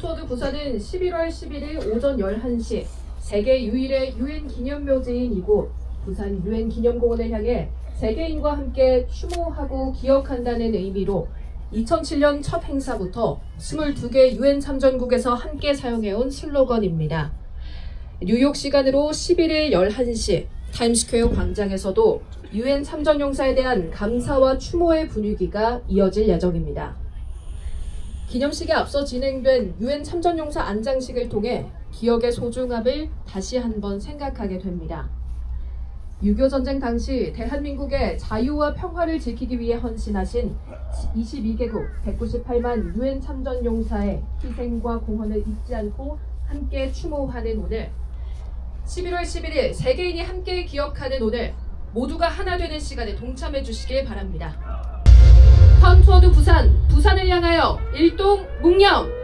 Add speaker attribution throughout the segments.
Speaker 1: 턴투어드 부산은 11월 11일 오전 11시 세계 유일의 유엔 기념묘지인 이곳 부산 유엔 기념공원을 향해 세계인과 함께 추모하고 기억한다는 의미로 2007년 첫 행사부터 22개 유엔 참전국에서 함께 사용해온 슬로건입니다. 뉴욕 시간으로 11일 11시 타임스퀘어 광장에서도 유엔 참전용사에 대한 감사와 추모의 분위기가 이어질 예정입니다. 기념식에 앞서 진행된 유엔 참전용사 안장식을 통해 기억의 소중함을 다시 한번 생각하게 됩니다. 6.25 전쟁 당시 대한민국의 자유와 평화를 지키기 위해 헌신하신 22개국 198만 유엔 참전용사의 희생과 공헌을 잊지 않고 함께 추모하는 오늘, 11월 11일 세계인이 함께 기억하는 오늘, 모두가 하나 되는 시간에 동참해 주시길 바랍니다. 턴투어드 부산, 부산을 향하여 일동 묵념!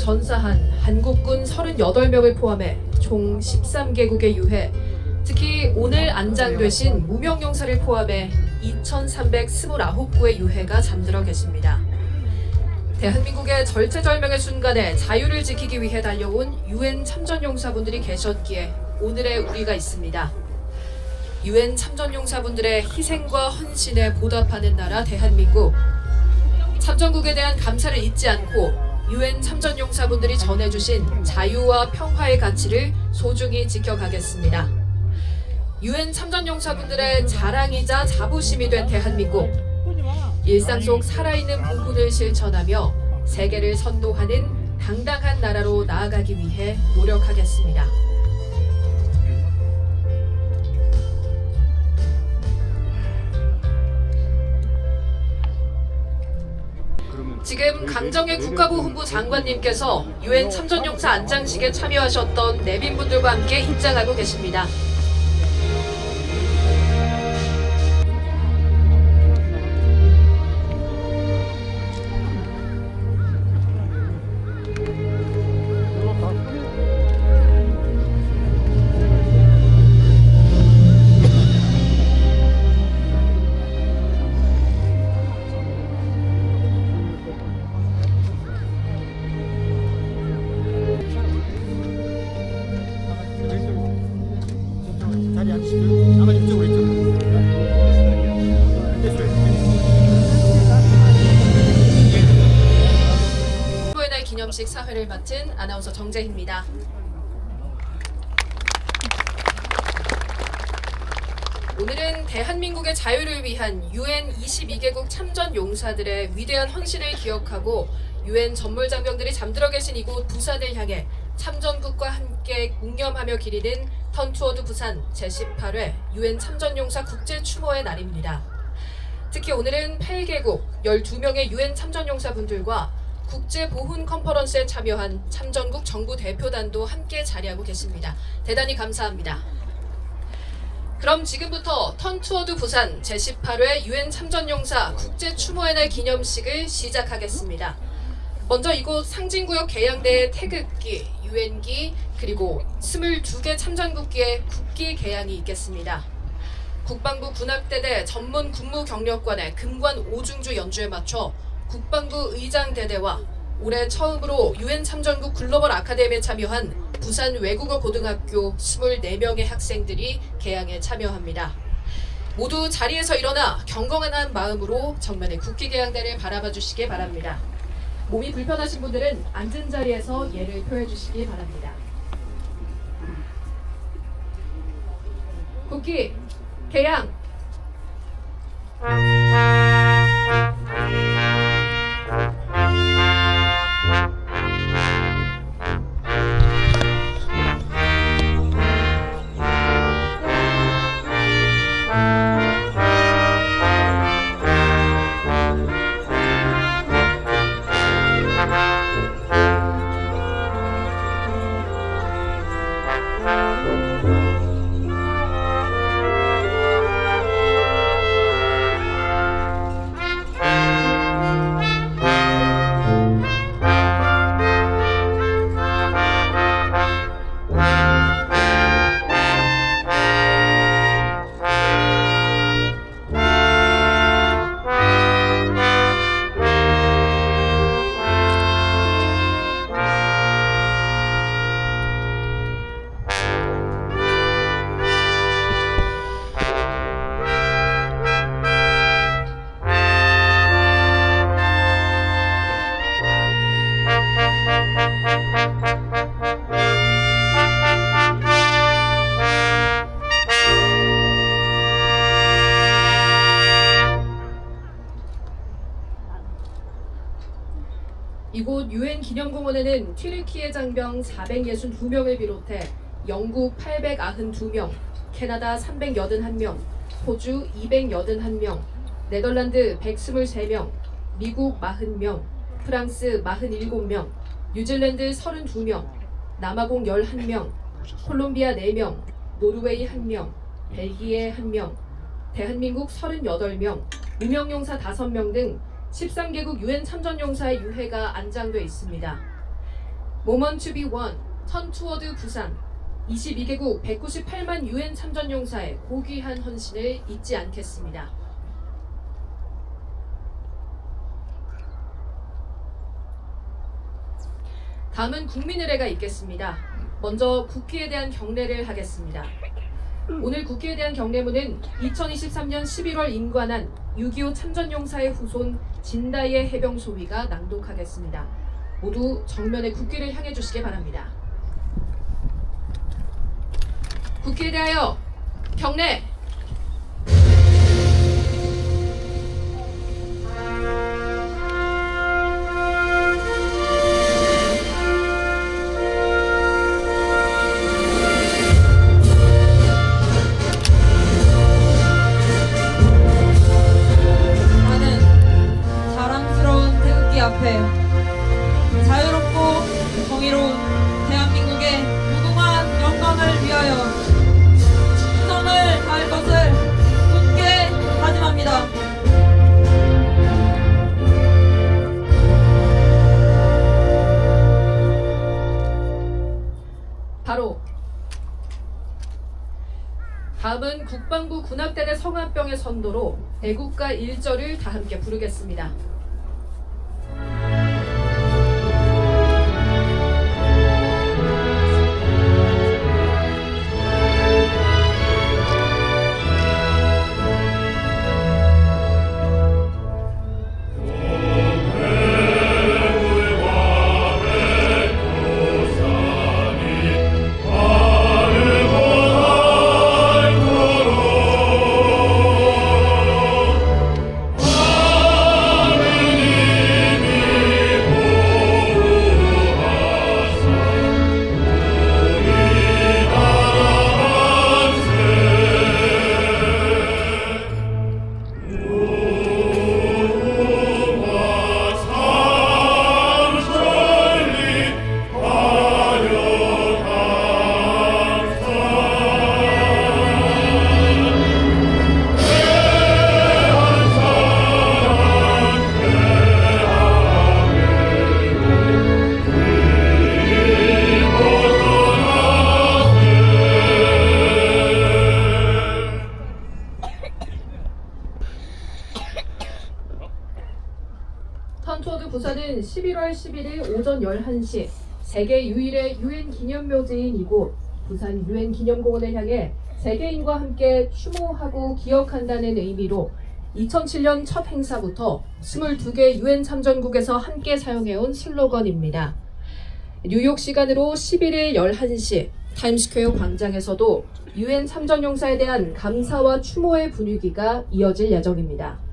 Speaker 1: 전사한 한국군 38명을 포함해 총 13개국의 유해, 특히 오늘 안장되신 무명용사를 포함해 2,329구의 유해가 잠들어 계십니다. 대한민국의 절체절명의 순간에 자유를 지키기 위해 달려온 유엔 참전용사분들이 계셨기에 오늘의 우리가 있습니다. 유엔 참전용사분들의 희생과 헌신에 보답하는 나라 대한민국. 참전국에 대한 감사를 잊지 않고 유엔 참전용사분들이 전해주신 자유와 평화의 가치를 소중히 지켜가겠습니다. 유엔 참전용사분들의 자랑이자 자부심이 된 대한민국. 일상 속 살아있는 부분을 실천하며 세계를 선도하는 당당한 나라로 나아가기 위해 노력하겠습니다. 지금 강정의 국가부 본부 장관님께서 유엔 참전용사 안장식에 참여하셨던 내빈분들과 함께 입장하고 계십니다.
Speaker 2: 아마 이쪽으로 있죠.
Speaker 1: 추모의 날 기념식 사회를 맡은 아나운서 정재희입니다. 오늘은 대한민국의 자유를 위한 유엔 22개국 참전 용사들의 위대한 헌신을 기억하고 유엔 전몰장병들이 잠들어 계신 이곳 부산을 향해 참전국과 함께 묵념하며 기리는 턴투어드 부산 제18회 유엔 참전용사 국제 추모의 날입니다. 특히 오늘은 8개국 12명의 유엔 참전용사분들과 국제 보훈 컨퍼런스에 참여한 참전국 정부 대표단도 함께 자리하고 계십니다. 대단히 감사합니다. 그럼 지금부터 턴투어드 부산 제18회 유엔 참전용사 국제 추모의 날 기념식을 시작하겠습니다. 먼저 이곳 상징구역 개양대의 태극기, 유엔기, 그리고 22개 참전국기의 국기 개양이 있겠습니다. 국방부 군악대대 전문 군무경력관의 금관 오중주 연주에 맞춰 국방부 의장대대와 올해 처음으로 유엔 참전국 글로벌 아카데미에 참여한 부산 외국어 고등학교 24명의 학생들이 개양에 참여합니다. 모두 자리에서 일어나 경건한 마음으로 정면의 국기 개양대를 바라봐 주시기 바랍니다. 몸이 불편하신 분들은 앉은 자리에서 예를 표해 주시기 바랍니다. 국기 개양. 이곳 유엔 기념공원에는 튀르키예 장병 462명을 비롯해 영국 892명, 캐나다 381명, 호주 281명, 네덜란드 123명, 미국 40명, 프랑스 47명, 뉴질랜드 32명, 남아공 11명, 콜롬비아 4명, 노르웨이 1명, 벨기에 1명, 대한민국 38명, 무명용사 5명 등 13개국 유엔 참전용사의 유해가 안장돼 있습니다. Moment to be won, 턴투어드 부산, 22개국 198만 유엔 참전용사의 고귀한 헌신을 잊지 않겠습니다. 다음은 국민의례가 있겠습니다. 먼저 국기에 대한 경례를 하겠습니다. 오늘 국기에 대한 경례문은 2023년 11월 임관한 6.25 참전용사의 후손 진다이의 해병소위가 낭독하겠습니다. 모두 정면에 국기를 향해 주시기 바랍니다. 국기에 대하여 경례!
Speaker 3: 앞에 자유롭고 정의로운 대한민국의 무궁한 영광을 위하여 충성을 다할 것을 굳게 다짐합니다.
Speaker 1: 바로 다음은 국방부 군악대대 성화병의 선도로 애국가 1절을 다 함께 부르겠습니다.
Speaker 4: 아멘.
Speaker 1: 턴투어드 부산은 11월 11일 오전 11시 세계 유일의 유엔 기념묘지인 이곳 부산 유엔 기념공원을 향해 세계인과 함께 추모하고 기억한다는 의미로 2007년 첫 행사부터 22개 유엔 참전국에서 함께 사용해온 슬로건입니다. 뉴욕 시간으로 11일 11시 타임스퀘어 광장에서도 유엔 참전용사에 대한 감사와 추모의 분위기가 이어질 예정입니다.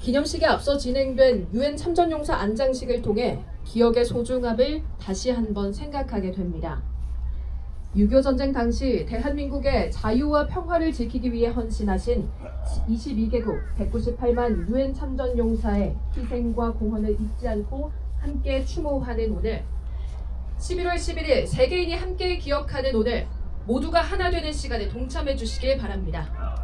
Speaker 1: 기념식에 앞서 진행된 유엔 참전용사 안장식을 통해 기억의 소중함을 다시 한번 생각하게 됩니다. 6.25 전쟁 당시 대한민국의 자유와 평화를 지키기 위해 헌신하신 22개국 198만 유엔 참전용사의 희생과 공헌을 잊지 않고 함께 추모하는 오늘 11월 11일 세계인이 함께 기억하는 오늘 모두가 하나 되는 시간에 동참해 주시길 바랍니다.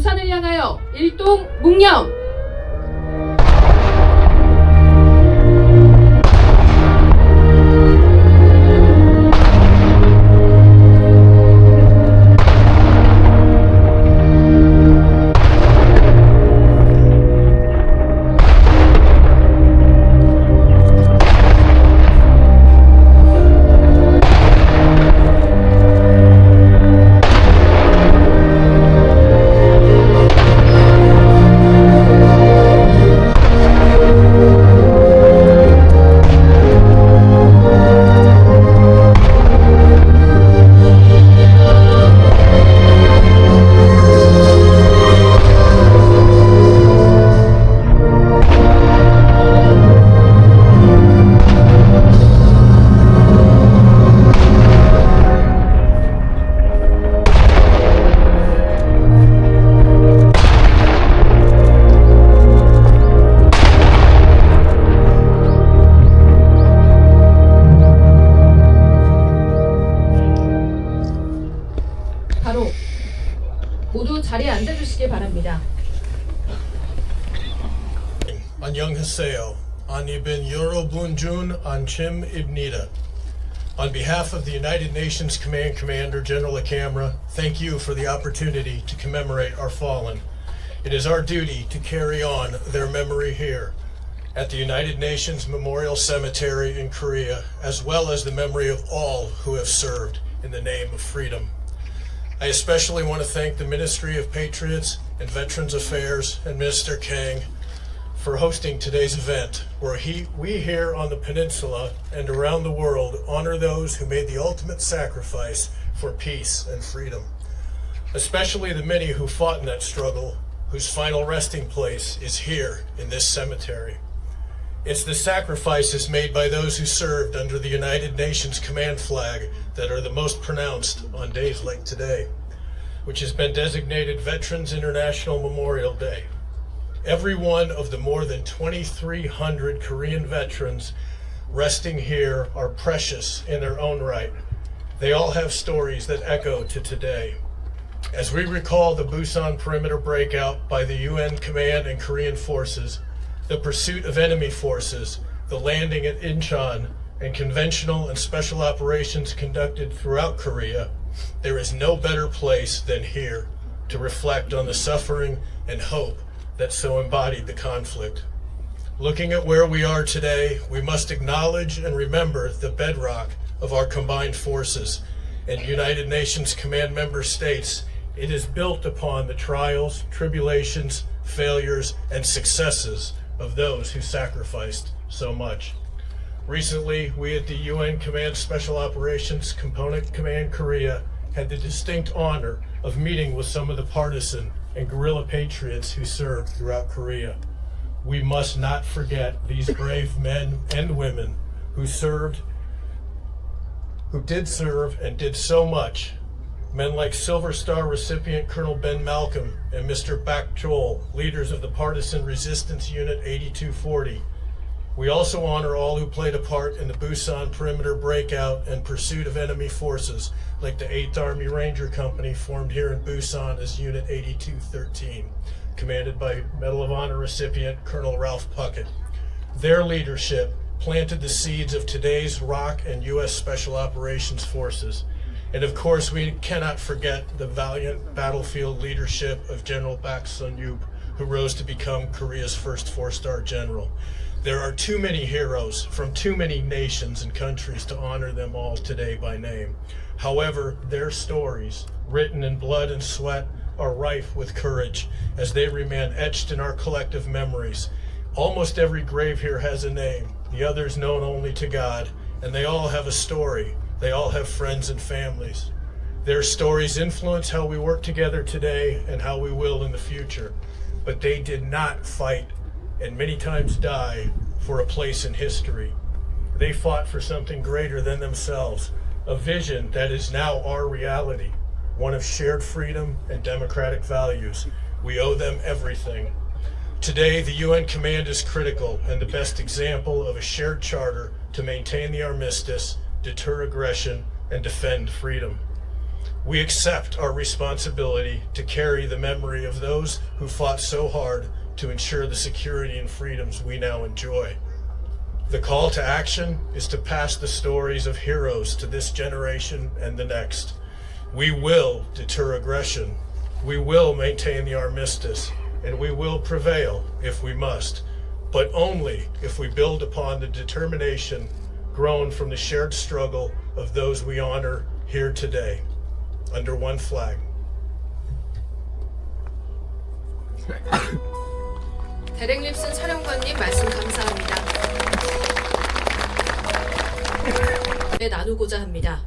Speaker 1: 부산을 향하여 일동 묵념! 모두 자리에 앉아주시기 바랍니다.
Speaker 4: 안녕하세요. Anibin Yorobunjun Anchim Ibnida. On behalf of the United Nations Command Commander General Akamra, thank you for the opportunity to commemorate our fallen. It is our duty to carry on their memory here at the United Nations Memorial Cemetery in Korea, as well as the memory of all who have served in the name of freedom. I especially want to thank the Ministry of Patriots and Veterans Affairs and Minister Kang for hosting today's event, where we here on the peninsula and around the world honor those who made the ultimate sacrifice for peace and freedom, especially the many who fought in that struggle, whose final resting place is here in this cemetery. It's the sacrifices made by those who served under the United Nations command flag that are the most pronounced on days like today, which has been designated Veterans International Memorial Day. Every one of the more than 2,300 Korean veterans resting here are precious in their own right. They all have stories that echo to today. As we recall the Busan perimeter breakout by the UN Command and Korean forces, the pursuit of enemy forces, the landing at Incheon, and conventional and special operations conducted throughout Korea, there is no better place than here to reflect on the suffering and hope that so embodied the conflict. Looking at where we are today, we must acknowledge and remember the bedrock of our combined forces and United Nations Command member states. It is built upon the trials, tribulations, failures, and successes of those who sacrificed so much. Recently, we at the UN Command Special Operations Component Command Korea had the distinct honor of meeting with some of the partisan and guerrilla patriots who served throughout Korea. We must not forget these brave men and women who did serve and did so much. Men like Silver Star recipient Colonel Ben Malcolm and Mr. Bak Chol, leaders of the Partisan Resistance Unit 8240, We also honor all who played a part in the Busan perimeter breakout and pursuit of enemy forces, like the 8th Army Ranger Company formed here in Busan as Unit 8213, commanded by Medal of Honor recipient Colonel Ralph Puckett. Their leadership planted the seeds of today's ROK and U.S. Special Operations Forces. And of course, we cannot forget the valiant battlefield leadership of General Bak Sun-yup, who rose to become Korea's first four-star general. There are too many heroes from too many nations and countries to honor them all today by name. However, their stories, written in blood and sweat, are rife with courage as they remain etched in our collective memories. Almost every grave here has a name, the others known only to God, and they all have a story. They all have friends and families. Their stories influence how we work together today and how we will in the future. But they did not fight and many times die for a place in history. They fought for something greater than themselves, a vision that is now our reality, one of shared freedom and democratic values. We owe them everything. Today, the UN Command is critical and the best example of a shared charter to maintain the armistice, deter aggression, and defend freedom. We accept our responsibility to carry the memory of those who fought so hard to ensure the security and freedoms we now enjoy. The call to action is to pass the stories of heroes to this generation and the next. We will deter aggression. We will maintain the armistice, and we will prevail if we must, but only if we build upon the determination grown from the shared struggle of those we honor here today, under one flag.
Speaker 1: 데렉 립슨 사령관님 말씀 감사합니다. 나누고자 합니다.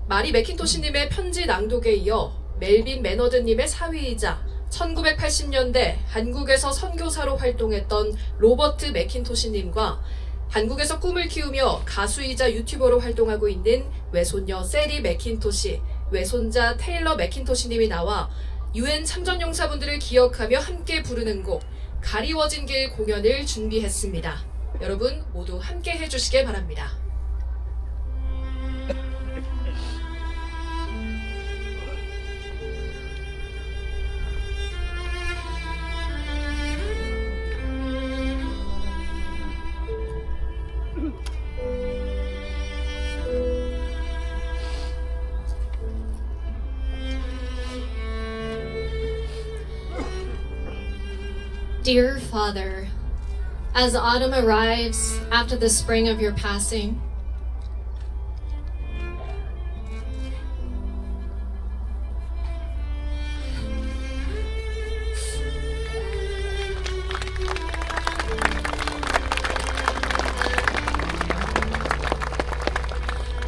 Speaker 1: 마리 맥킨토시님의 편지 낭독에 이어 멜빈 매너드님의 사위이자 1980년대 한국에서 선교사로 활동했던 로버트 맥킨토시님과 한국에서 꿈을 키우며 가수이자 유튜버로 활동하고 있는 외손녀 세리 맥킨토시, 외손자 테일러 맥킨토시님이 나와 UN 참전용사분들을 기억하며 함께 부르는 곡 가리워진 길 공연을 준비했습니다. 여러분 모두 함께 해주시길 바랍니다.
Speaker 5: Dear Father, as autumn arrives after the spring of your passing,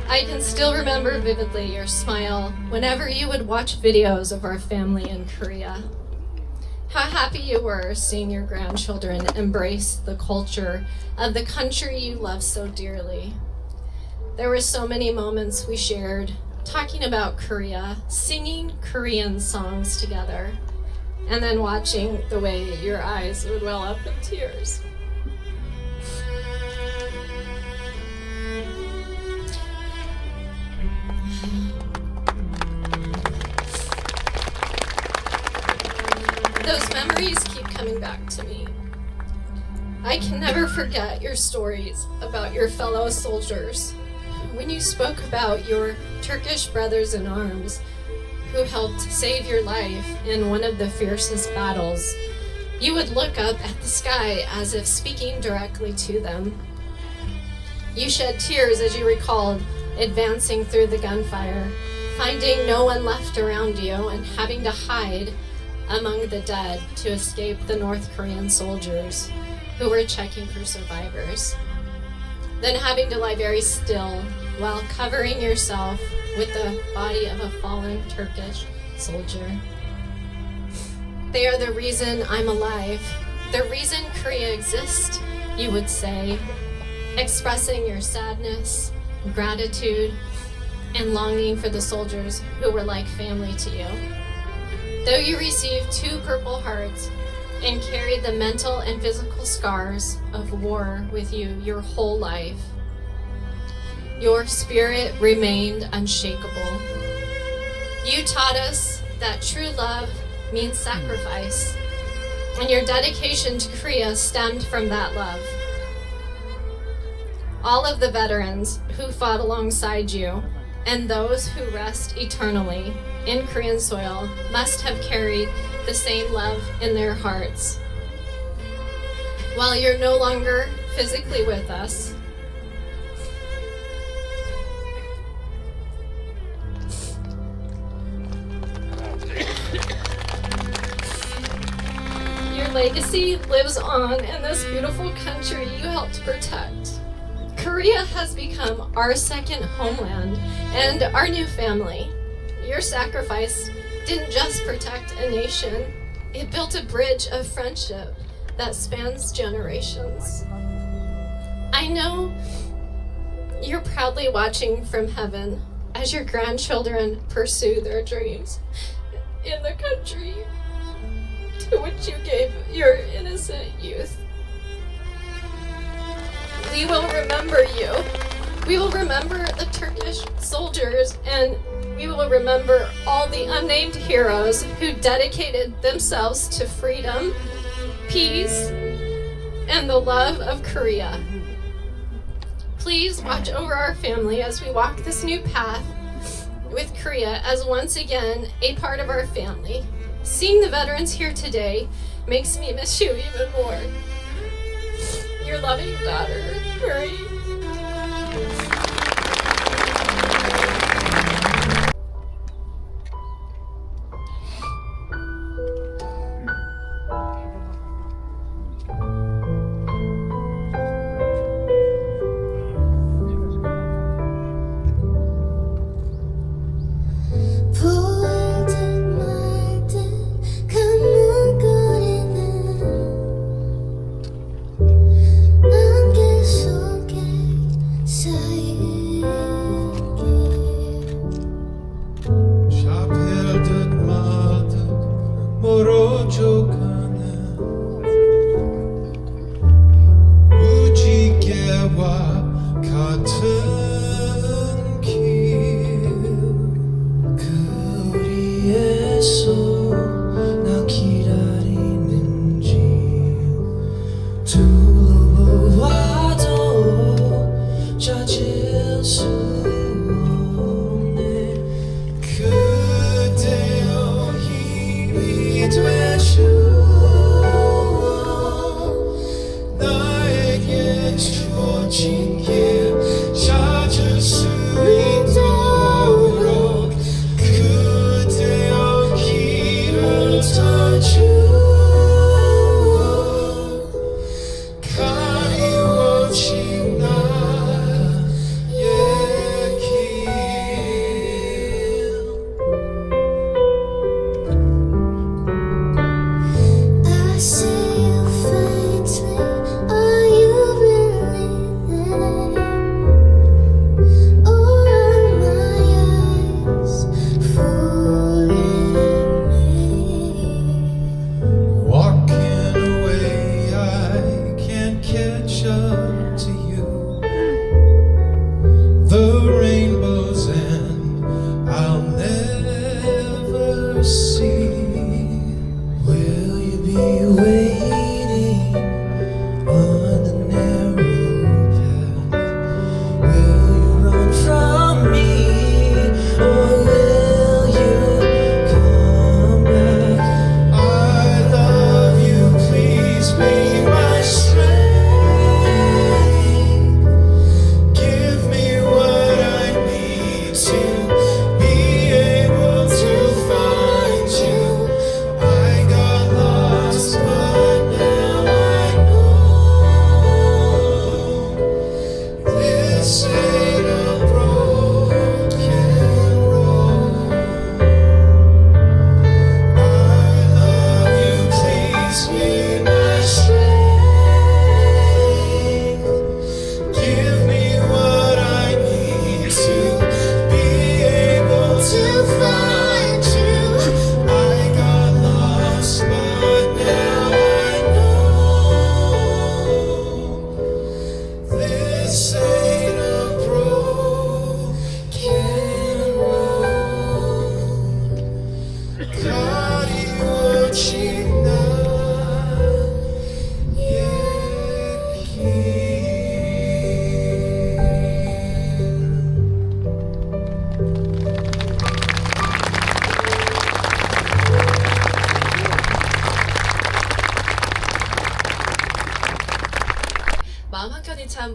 Speaker 5: I can still remember vividly your smile whenever you would watch videos of our family in Korea. How happy you were seeing your grandchildren embrace the culture of the country you love so dearly. There were so many moments we shared talking about Korea, singing Korean songs together, and then watching the way your eyes would well up in tears. Those memories keep coming back to me. I can never forget your stories about your fellow soldiers. When you spoke about your Turkish brothers in arms who helped save your life in one of the fiercest battles, you would look up at the sky as if speaking directly to them. You shed tears as you recalled advancing through the gunfire, finding no one left around you and having to hide among the dead to escape the North Korean soldiers who were checking for survivors. Then having to lie very still while covering yourself with the body of a fallen Turkish soldier. They are the reason I'm alive, the reason Korea exists, you would say, expressing your sadness, gratitude, and longing for the soldiers who were like family to you. Though you received 2 Purple Hearts, and carried the mental and physical scars of war with you your whole life. Your spirit remained unshakable. You taught us that true love means sacrifice, and your dedication to Korea stemmed from that love. All of the veterans who fought alongside you and those who rest eternally in Korean soil must have carried the same love in their hearts. While you're no longer physically with us, your legacy lives on in this beautiful country you helped protect. Korea has become our second homeland and our new family. Your sacrifice didn't just protect a nation, it built a bridge of friendship that spans generations. I know you're proudly watching from heaven as your grandchildren pursue their dreams in the country to which you gave your innocent youth. We will remember you. We will remember the Turkish soldiers, and we will remember all the unnamed heroes who dedicated themselves to freedom, peace, and the love of Korea. Please watch over our family as we walk this new path with Korea as once again a part of our family. Seeing the veterans here today makes me miss you even more. Your loving daughter, Marie.
Speaker 6: 안개 속에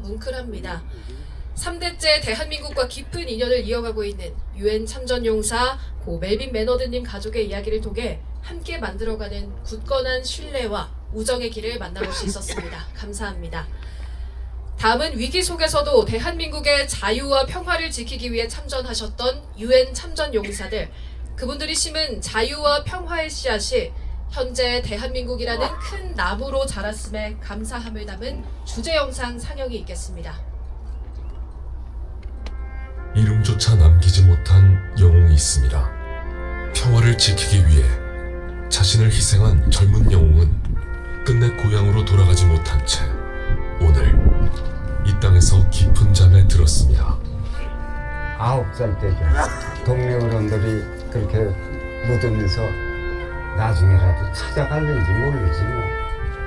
Speaker 5: 뭉클합니다. 3대째 대한민국과 깊은 인연을 이어가고 있는 유엔 참전용사 고 멜빈 매너드님 가족의 이야기를 통해 함께 만들어가는 굳건한 신뢰와 우정의 길을 만나볼 수 있었습니다. 감사합니다. 다음은 위기 속에서도 대한민국의 자유와 평화를 지키기 위해 참전하셨던 유엔 참전용사들, 그분들이 심은 자유와 평화의 씨앗이 현재 대한민국이라는 큰 나무로 자랐음에 감사함을 담은 주제 영상 상영이 있겠습니다.
Speaker 6: 이름조차 남기지 못한 영웅이 있습니다. 평화를 지키기 위해 자신을 희생한 젊은 영웅은 끝내 고향으로 돌아가지 못한 채 오늘 이 땅에서 깊은 잠에 들었습니다.
Speaker 7: 9살 때죠. 동네 어른들이 그렇게 묻으면서 나중에라도 찾아갈는지 모르지 뭐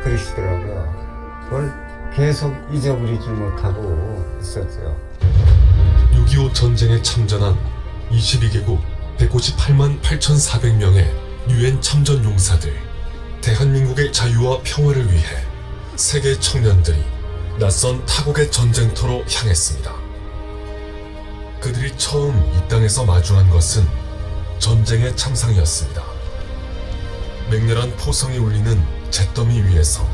Speaker 7: 그러시더라고요. 그걸 계속 잊어버리지 못하고 있었죠.
Speaker 6: 6.25 전쟁에 참전한 22개국 158만 8,400명의 유엔 참전 용사들, 대한민국의 자유와 평화를 위해 세계 청년들이 낯선 타국의 전쟁터로 향했습니다. 그들이 처음 이 땅에서 마주한 것은 전쟁의 참상이었습니다. 맹렬한 포성이 울리는 잿더미 위에서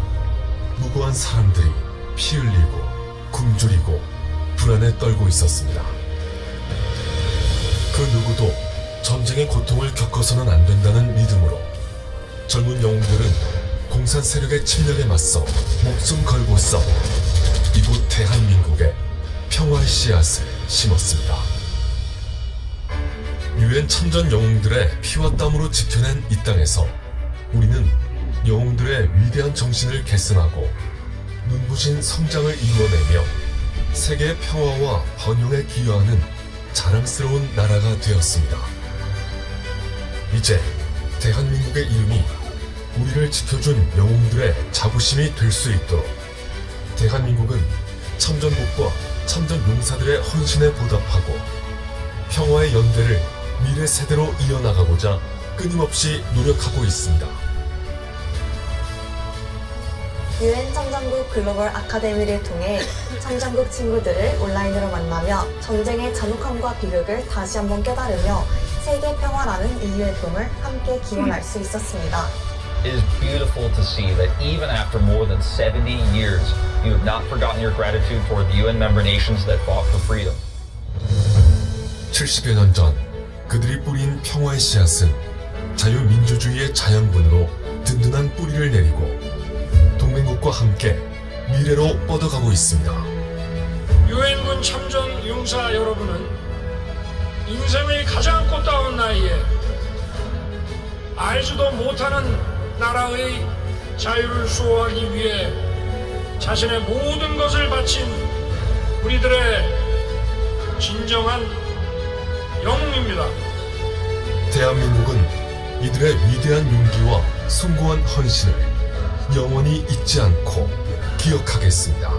Speaker 6: 무고한 사람들이 피 흘리고 굶주리고 불안에 떨고 있었습니다. 그 누구도 전쟁의 고통을 겪어서는 안 된다는 믿음으로 젊은 영웅들은 공산 세력의 침략에 맞서 목숨 걸고 싸워 이곳 대한민국에 평화의 씨앗을 심었습니다. 유엔 참전 영웅들의 피와 땀으로 지켜낸 이 땅에서 우리는 영웅들의 위대한 정신을 계승하고 눈부신 성장을 이루어내며 세계의 평화와 번영에 기여하는 자랑스러운 나라가 되었습니다. 이제 대한민국의 이름이 우리를 지켜준 영웅들의 자부심이 될 수 있도록 대한민국은 참전국과 참전 용사들의 헌신에 보답하고 평화의 연대를 미래 세대로 이어나가고자 끊임없이 노력하고 있습니다.
Speaker 8: 유엔 참전국 글로벌 아카데미를 통해 참전국 친구들을 온라인으로 만나며 전쟁의 잔혹함과 비극을 다시 한번 깨달으며 세계 평화라는 이유의 꿈을 함께 기원할 수 있었습니다.
Speaker 9: It is beautiful to see that even after more than 70 years, you have not forgotten your gratitude toward the UN member nations that fought for freedom.
Speaker 6: 70여 년 전 그들이 뿌린 평화의 씨앗은 자유민주주의의 자양분으로 든든한 뿌리를 내리고 동맹국과 함께 미래로 뻗어가고 있습니다.
Speaker 10: 유엔군 참전 용사 여러분은 인생의 가장 꽃다운 나이에 알지도 못하는 나라의 자유를 수호하기 위해 자신의 모든 것을 바친 우리들의 진정한 영웅입니다.
Speaker 6: 대한민국은 이들의 위대한 용기와 숭고한 헌신을 영원히 잊지 않고 기억하겠습니다.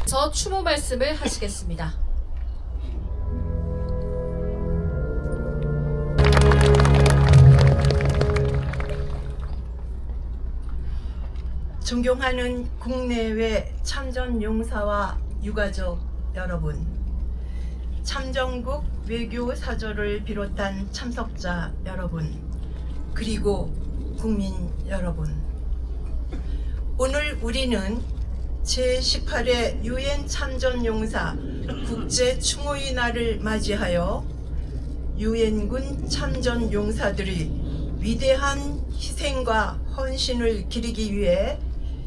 Speaker 1: 저 추모 말씀을 하시겠습니다.
Speaker 11: 존경하는 국내외 참전 용사와 유가족 여러분, 참전국 외교 사절을 비롯한 참석자 여러분, 그리고 국민 여러분, 오늘 우리는 제18회 유엔 참전 용사 국제 추모의 날을 맞이하여 유엔군 참전 용사들이 위대한 희생과 헌신을 기리기 위해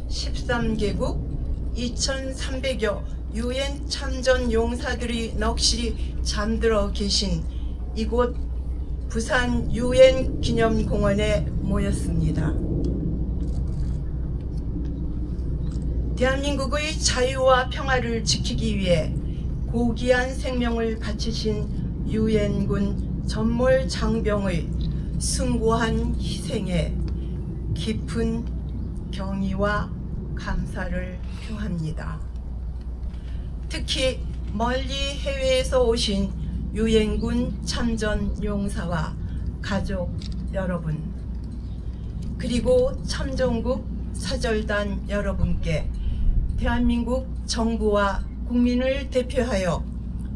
Speaker 11: 13개국 2,300여 유엔 참전 용사들이 넋이 잠들어 계신 이곳 부산 유엔 기념공원에 모였습니다. 대한민국의 자유와 평화를 지키기 위해 고귀한 생명을 바치신 유엔군 전몰 장병의 숭고한 희생에 깊은 경의와 감사를 표합니다. 특히 멀리 해외에서 오신 유엔군 참전 용사와 가족 여러분, 그리고 참정국 사절단 여러분께 대한민국 정부와 국민을 대표하여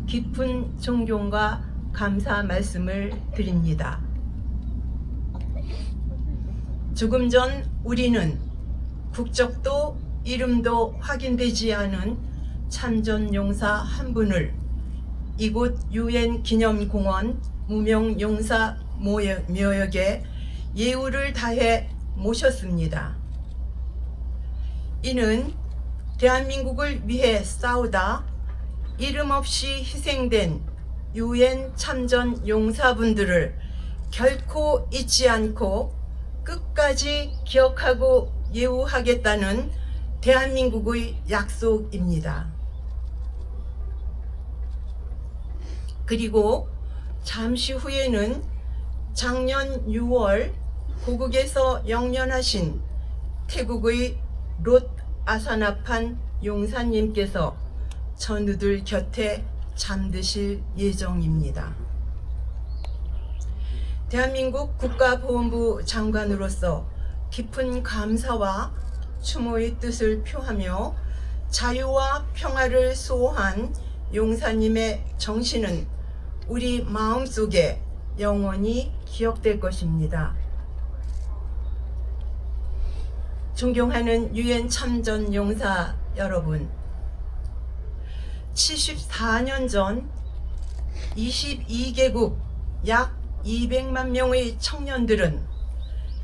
Speaker 11: 깊은 존경과 감사 말씀을 드립니다. 조금 전 우리는 국적도 이름도 확인되지 않은 참전용사 한 분을 이곳 유엔 기념공원 무명용사 묘역에 예우를 다해 모셨습니다. 이는 대한민국을 위해 싸우다 이름 없이 희생된 유엔 참전 용사분들을 결코 잊지 않고 끝까지 기억하고 예우하겠다는 대한민국의 약속입니다. 그리고 잠시 후에는 작년 6월 고국에서 영련하신 태국의 롯 아사나판 용사님께서 전우들 곁에 잠드실 예정입니다. 대한민국 국가보훈부 장관으로서 깊은 감사와 추모의 뜻을 표하며 자유와 평화를 수호한 용사님의 정신은 우리 마음속에 영원히 기억될 것입니다. 존경하는 유엔 참전 용사 여러분, 74년 전 22개국 약 200만 명의 청년들은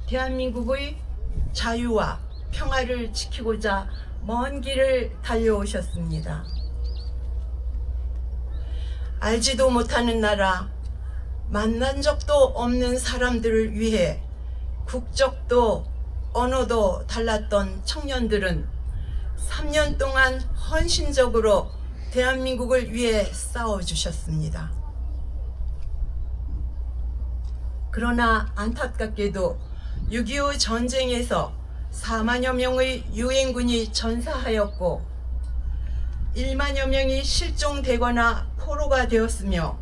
Speaker 11: 대한민국의 자유와 평화를 지키고자 먼 길을 달려오셨습니다. 알지도 못하는 나라, 만난 적도 없는 사람들을 위해 국적도 언어도 달랐던 청년들은 3년 동안 헌신적으로 대한민국을 위해 싸워주셨습니다. 그러나 안타깝게도 6.25 전쟁에서 4만여 명의 유엔군이 전사하였고 1만여 명이 실종되거나 포로가 되었으며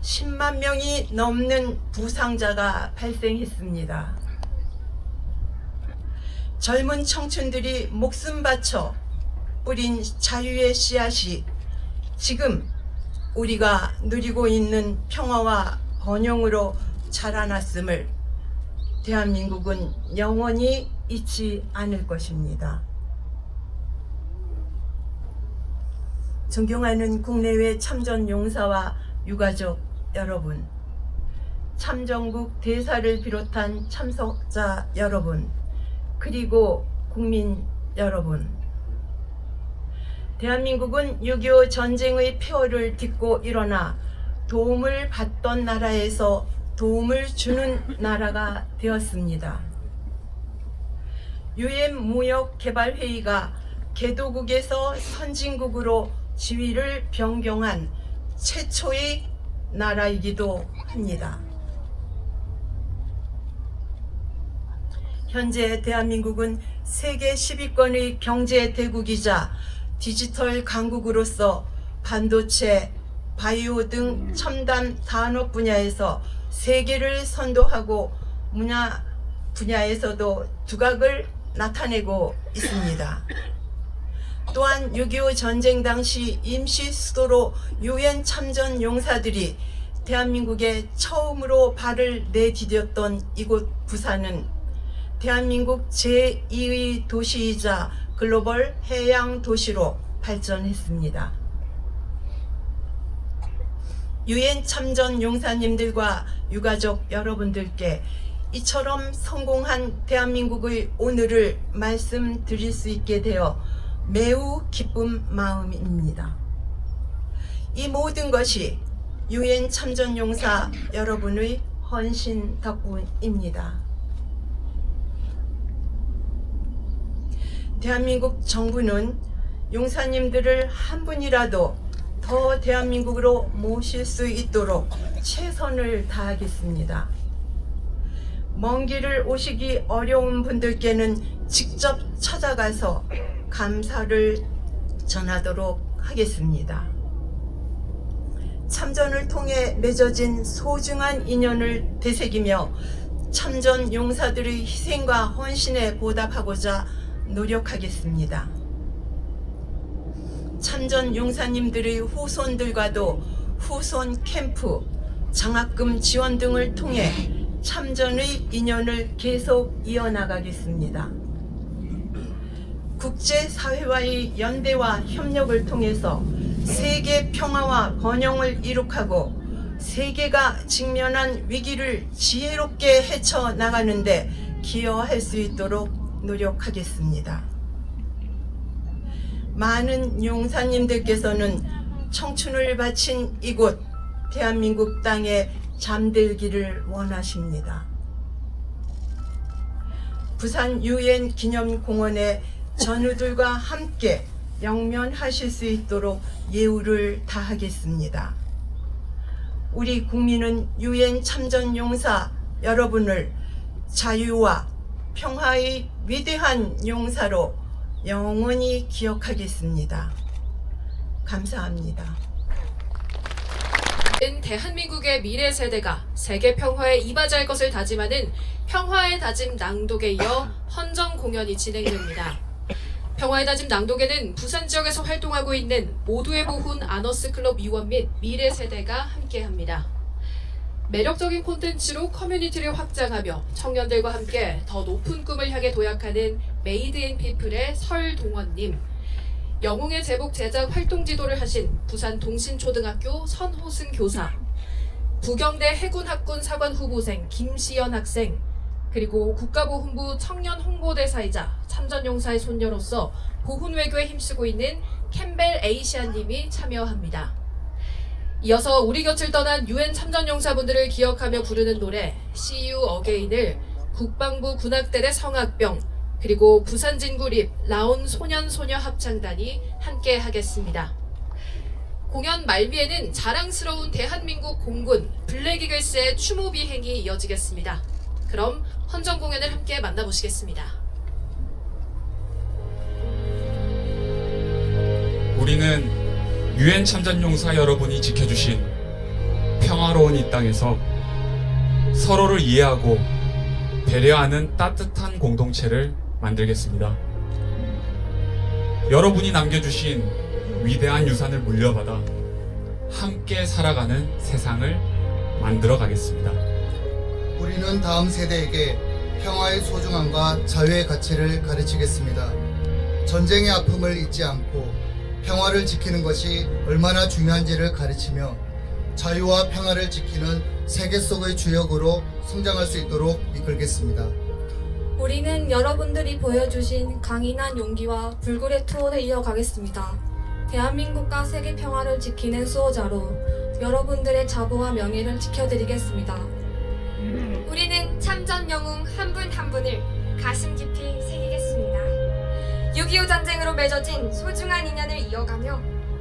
Speaker 11: 10만 명이 넘는 부상자가 발생했습니다. 젊은 청춘들이 목숨 바쳐 뿌린 자유의 씨앗이 지금 우리가 누리고 있는 평화와 번영으로 자라났음을 대한민국은 영원히 잊지 않을 것입니다. 존경하는 국내외 참전 용사와 유가족 여러분, 참전국 대사를 비롯한 참석자 여러분, 그리고 국민 여러분, 대한민국은 6.25 전쟁의 폐허를 딛고 일어나 도움을 받던 나라에서 도움을 주는 나라가 되었습니다. 유엔 무역개발회의가 개도국에서 선진국으로 지위를 변경한 최초의 나라이기도 합니다. 현재 대한민국은 세계 10위권의 경제 대국이자 디지털 강국으로서 반도체, 바이오 등 첨단 산업 분야에서 세계를 선도하고 문화 분야에서도 두각을 나타내고 있습니다. 또한 6.25 전쟁 당시 임시 수도로 유엔 참전 용사들이 대한민국에 처음으로 발을 내디뎠던 이곳 부산은 대한민국 제2의 도시이자 글로벌 해양 도시로 발전했습니다. 유엔 참전 용사님들과 유가족 여러분들께 이처럼 성공한 대한민국의 오늘을 말씀드릴 수 있게 되어 매우 기쁜 마음입니다. 이 모든 것이 유엔 참전 용사 여러분의 헌신 덕분입니다. 대한민국 정부는 용사님들을 한 분이라도 더 대한민국으로 모실 수 있도록 최선을 다하겠습니다. 먼 길을 오시기 어려운 분들께는 직접 찾아가서 감사를 전하도록 하겠습니다. 참전을 통해 맺어진 소중한 인연을 되새기며 참전 용사들의 희생과 헌신에 보답하고자 노력하겠습니다. 참전 용사님들의 후손들과도 후손 캠프, 장학금 지원 등을 통해 참전의 인연을 계속 이어나가겠습니다. 국제사회와의 연대와 협력을 통해서 세계 평화와 번영을 이룩하고 세계가 직면한 위기를 지혜롭게 헤쳐나가는데 기여할 수 있도록 노력하겠습니다. 많은 용사님들께서는 청춘을 바친 이곳 대한민국 땅에 잠들기를 원하십니다. 부산 유엔 기념공원에 전우들과 함께 영면하실 수 있도록 예우를 다하겠습니다. 우리 국민은 유엔 참전 용사 여러분을 자유와 평화의 위대한 용사로 영원히 기억하겠습니다. 감사합니다.
Speaker 1: 대한민국의 미래 세대가 세계 평화에 이바지할 것을 다짐하는 평화의 다짐 낭독에 이어 헌정 공연이 진행됩니다. 평화의 다짐 낭독에는 부산 지역에서 활동하고 있는 모두의 보훈 아너스 클럽 위원 및 미래 세대가 함께합니다. 매력적인 콘텐츠로 커뮤니티를 확장하며 청년들과 함께 더 높은 꿈을 향해 도약하는 메이드 인 피플의 설동원님, 영웅의 제복 제작 활동 지도를 하신 부산 동신초등학교 선호승 교사, 부경대 해군학군 사관 후보생 김시연 학생, 그리고 국가보훈부 청년 홍보대사이자 참전용사의 손녀로서 보훈외교에 힘쓰고 있는 캠벨 에이시안님이 참여합니다. 이어서 우리 곁을 떠난 유엔 참전용사분들을 기억하며 부르는 노래 See You Again을 국방부 군악대대 성악병 그리고 부산 진구립 라온 소년소녀 합창단이 함께 하겠습니다. 공연 말미에는 자랑스러운 대한민국 공군 블랙이글스의 추모 비행이 이어지겠습니다. 그럼 헌정 공연을 함께 만나보시겠습니다.
Speaker 12: 우리는 유엔 참전용사 여러분이 지켜주신 평화로운 이 땅에서 서로를 이해하고 배려하는 따뜻한 공동체를 만들겠습니다. 여러분이 남겨주신 위대한 유산을 물려받아 함께 살아가는 세상을 만들어 가겠습니다.
Speaker 2: 우리는 다음 세대에게 평화의 소중함과 자유의 가치를 가르치겠습니다. 전쟁의 아픔을 잊지 않고 평화를 지키는 것이 얼마나 중요한지를 가르치며 자유와 평화를 지키는 세계 속의 주역으로 성장할 수 있도록 이끌겠습니다.
Speaker 13: 우리는 여러분들이 보여주신 강인한 용기와 불굴의 투혼을 이어가겠습니다. 대한민국과 세계 평화를 지키는 수호자로 여러분들의 자부와 명예를 지켜드리겠습니다.
Speaker 14: 우리는 참전 영웅 한 분 한 분을 가슴 깊이 새기겠습니다. 6.25 전쟁으로 맺어진 소중한 인연을 이어가며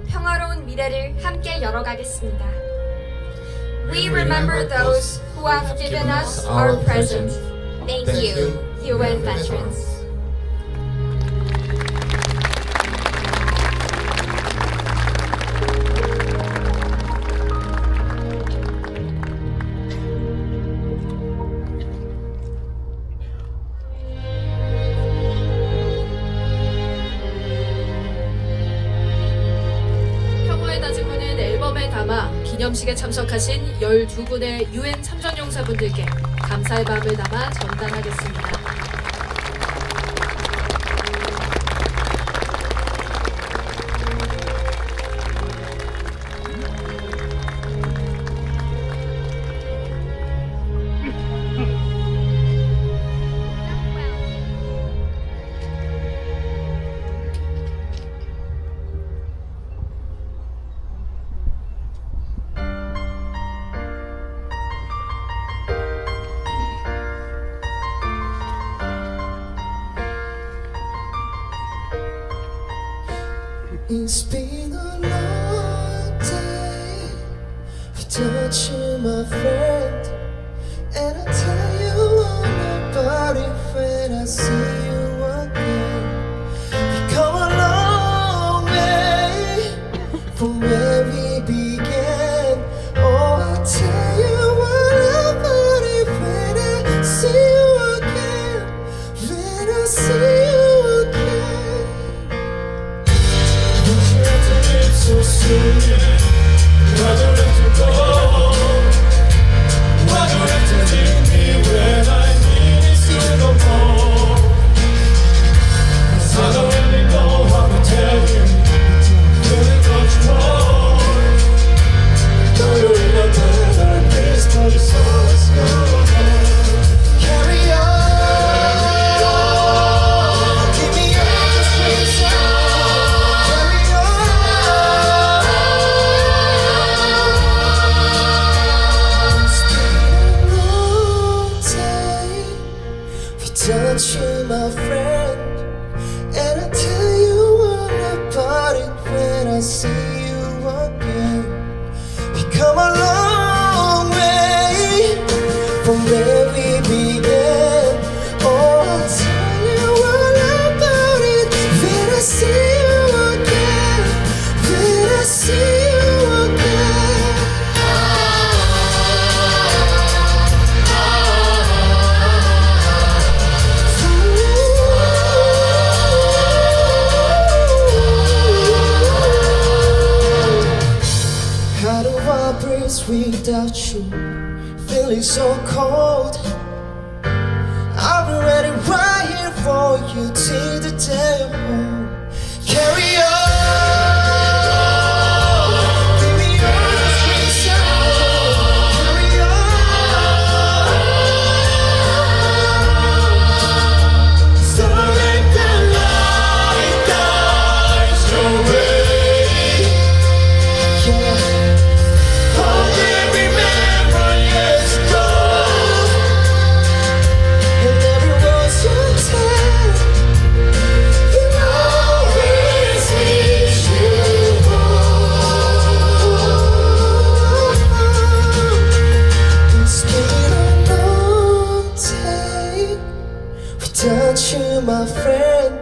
Speaker 14: 평화로운 미래를 함께 열어가겠습니다. We remember those who have given us our present. Thank you, UN veterans.
Speaker 1: 기념식에 참석하신 12분의 유엔 참전용사분들께 감사의 마음을 담아 전달하겠습니다.
Speaker 15: It's been a long day without you, my friend, and I'll tell you all about it when I see you again. We come a long way from where we began. Oh, I'll tell you all about it when I see see. Why don't have to go? Why don't have to leave me when I need you no more? 'Cause I don't really know how to tell you really much more. Know you're in a better place, but it's always gone. Carry on, keep me up the streets. Carry on, it's been a long day without you, my friend. And I tell you all about it when I see you again. We come a long way from where we began. Oh, I'll tell you all about it when I see you again. When I see you again. How do I breathe without you? Feeling so cold. I'll be ready right here for you till the day I'm home. Carry on. Give me all the strength I hold. Carry on. So let the light guide your way. Yeah. Only remember years ago, and every rose you take, you always reach you home. It's been a long day without you, my friend,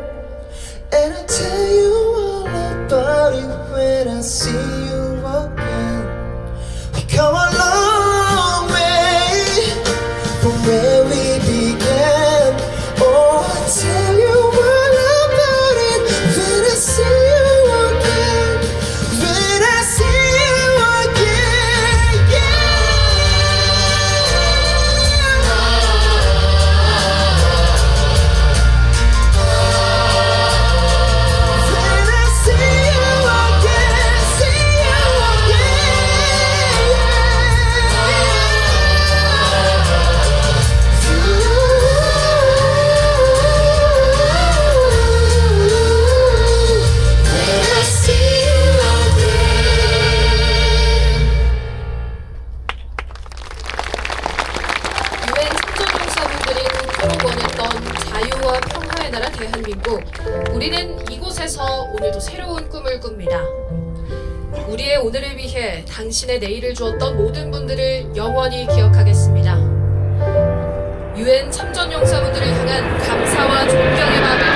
Speaker 15: and I tell you all about it when I see you again. We come a long way from where we began. Oh, I'll tell you all about it when I see you again. When I see you again, when I see you again, see you
Speaker 1: 유엔 참전용사분들이 그토록 원했던 자유와 평화의 나라 대한민국. 우리는 이곳에서 오늘도 새로운 꿈을 꿉니다. 우리의 오늘을 위해 당신의 내일을 주었던 모든 분들을 영원히 기억하겠습니다. 유엔 참전용사분들을 향한 감사와 존경의 마음을